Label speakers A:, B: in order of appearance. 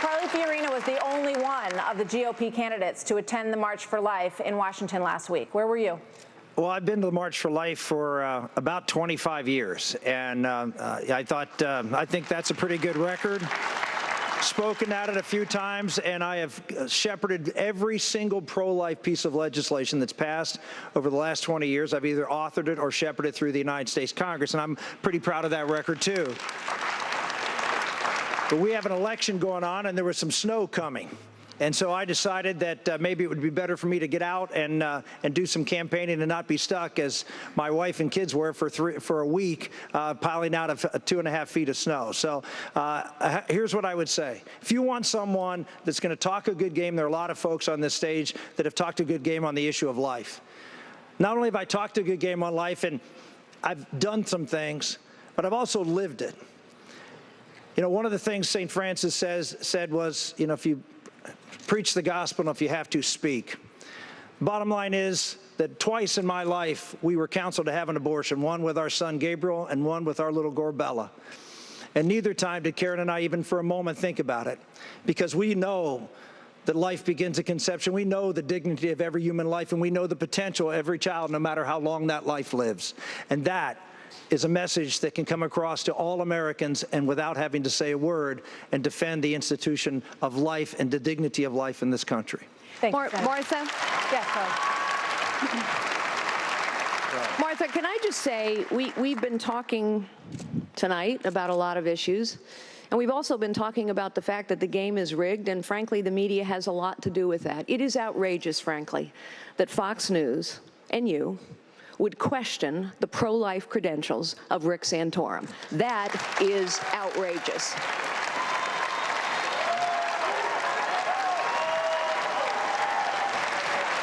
A: Carly Fiorina was the only one of the GOP candidates to attend the March for Life in Washington last week. Where were you?
B: Well, I've been to the March for Life for about 25 years, and I think that's a pretty good record. Spoken at it a few times, and I have shepherded every single pro-life piece of legislation that's passed over the last 20 years. I've either authored it or shepherded it through the United States Congress, and I'm pretty proud of that record, too. But we have an election going on, and there was some snow coming. And so I decided that maybe it would be better for me to get out and do some campaigning and not be stuck, as my wife and kids were for a week, piling out of 2.5 feet of snow. So here's what I would say. If you want someone that's going to talk a good game, there are a lot of folks on this stage that have talked a good game on the issue of life. Not only have I talked a good game on life, and I've done some things, but I've also lived it. You know, one of the things St. Francis said was, you know, if you preach the gospel, and if you have to, speak. Bottom line is that twice in my life, we were counseled to have an abortion, one with our son Gabriel and one with our little girl Bella. And neither time did Karen and I even for a moment think about it, because we know that life begins at conception. We know the dignity of every human life, and we know the potential of every child, no matter how long that life lives. And that is a message that can come across to all Americans and without having to say a word, and defend the institution of life and the dignity of life in this country.
A: Thank you,
C: Martha?
A: Yes,
C: Martha, can I just say, we've been talking tonight about a lot of issues, and we've also been talking about the fact that the game is rigged, and frankly, the media has a lot to do with that. It is outrageous, frankly, that Fox News and you would question the pro-life credentials of Rick Santorum. That is outrageous.